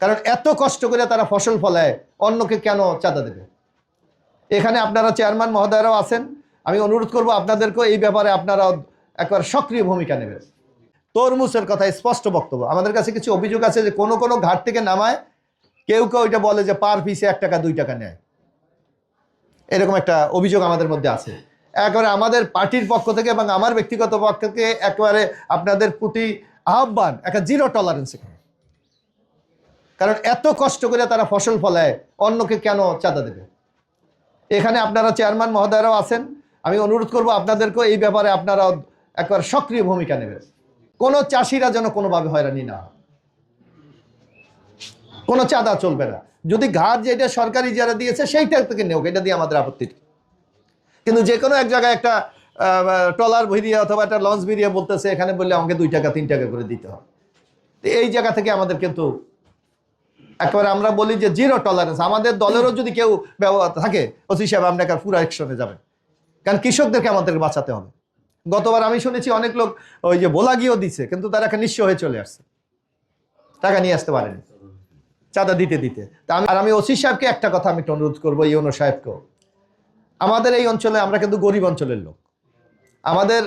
কারণ এত কষ্ট করে তারা ফসল ফলায়, অন্যকে কেন চাঁদা দেবে? এখানে আপনারা চেয়ারম্যান মহোদয়রাও আছেন, আমি অনুরোধ করব আপনাদেরকেও এই ব্যাপারে আপনারা একবার সক্রিয় ভূমিকা নেবেন। তরমুজের কথা স্পষ্ট বক্তব্য। আমাদের কাছে কিছু অভিযোগ আছে যে কোনো কোনো ঘাট থেকে নামায় কেউ কেউ এটা বলে যে পার পিসে 1 টাকা 2 টাকা নেয়, এরকম একটা অভিযোগ আমাদের মধ্যে আছে। একেবারে আমাদের পার্টির পক্ষ থেকে এবং আমার ব্যক্তিগত পক্ষ থেকে একেবারে আপনাদের প্রতি আহ্বান, একটা জিরো টলারেন্স এখানে। কারণ এত কষ্ট করে তারা ফসল ফলায়, অন্যকে কেন চাঁদা দেবে? এখানে আপনারা চেয়ারম্যান মহোদয়রাও আছেন, আমি অনুরোধ করব আপনাদেরকেও এই ব্যাপারে আপনারা একবার সক্রিয় ভূমিকা নেবেন। কোনো চাষিরা যেন কোনোভাবে হয়রানি না হয়, কোনো চাঁদা চলবে না। যদি ঘাট যেটা সরকারি যারা দিয়েছে সেইটা থেকে নেও, এটা দিয়ে আমাদের আপত্তি। কিন্তু যে কোনো এক জায়গায় একটা ট্রলার ভিড়িয়ে অথবা একটা লঞ্চ ভিড়িয়ে বলতেছে এখানে বললে আমাকে 2 টাকা 3 টাকা করে দিতে হবে। এই জায়গা থেকে আমাদের কিন্তু একবারে আমরা বলি যে জিরো টলারেন্স। আমাদের দলেরও যদি কেউ ব্যবহার থাকে, ওসি সাহেব আপনাকে পুরো অ্যাকশনে যাবেন, কারণ কৃষকদেরকে আমাদেরকে বাঁচাতে হবে। গতবার আমি শুনেছি অনেক লোক ওই যে বোলা গিয়েও দিচ্ছে, কিন্তু তারা একটা নিঃস্ব হয়ে চলে আসছে, টাকা নিয়ে আসতে পারেনি চাঁদা দিতে দিতে। আমি ওসি সাহেবকে একটা কথা আমি অনুরোধ করবো, ইউনো সাহেবকেও, আমাদের এই অঞ্চলে আমরা কিন্তু গরিব অঞ্চলের লোক, আমাদের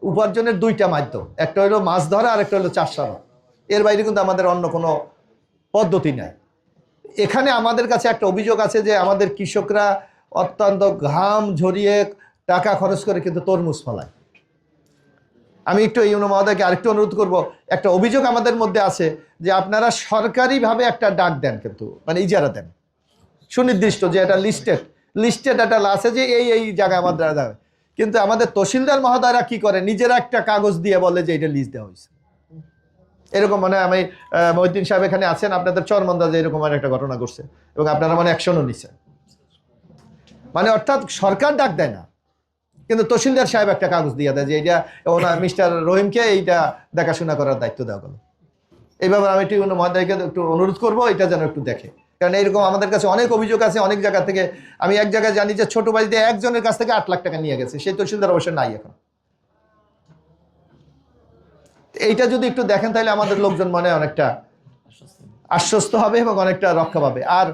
উপার্জনের 2টা মাধ্যম, একটা হলো মাছ ধরা আর একটা হলো চাষাবাদ। এর বাইরে কিন্তু আমাদের অন্য কোনো পদ্ধতি নাই। এখানে আমাদের কাছে একটা অভিযোগ আছে যে আমাদের কৃষকরা অত্যন্ত ঘাম ঝরিয়ে টাকা খরচ করে কিন্তু তরমুজ ফলায়। আমি একটু ইউনো মহোদয়কে আরেকটু অনুরোধ করব, একটা অভিযোগ আমাদের মধ্যে আছে যে আপনারা সরকারিভাবে একটা ডাক দেন, কিন্তু মানে ইজারা দেন সুনির্দিষ্ট, যে এটা লিস্টেড একটা আছে যে এই জায়গায় আমাদের যাবে, কিন্তু আমাদের তহসিলদার মহোদয়রা কি করে, নিজেরা একটা কাগজ দিয়ে বলে যে এটা লিস্ট দেওয়া হয়েছে। এরকম মানে আমি মহিউদ্দিন সাহেব এখানে আছেন, আপনাদের চরমন্দাজে এরকম একটা ঘটনা ঘটছে এবং আপনারা মানে অ্যাকশনও নিচ্ছেন। মানে অর্থাৎ সরকার ডাক দেয় না, কিন্তু তহসিলদার সাহেব একটা কাগজ দিয়ে দেয় যে এইটা ওনার মিস্টার রহিমকে এইটা দেখাশোনা করার দায়িত্ব দেওয়া গেল। এইভাবে আমি একটু মহোদয়কে একটু অনুরোধ করবো এটা যেন একটু দেখে, কারণ এইরকম আমাদের কাছে অনেক অভিযোগ আছে অনেক জায়গা থেকে। আমি এক জায়গায় জানি যে ছোট বাড়িতে একজনের কাছ থেকে 8 লাখ টাকা নিয়ে গেছে, সেই তহসিলদার অবশ্য নাই এখন। এইটা যদি একটু দেখেন তাহলে আমাদের লোকজন মানে অনেকটা আশ্বস্ত হবে এবং অনেকটা রক্ষা পাবে। আর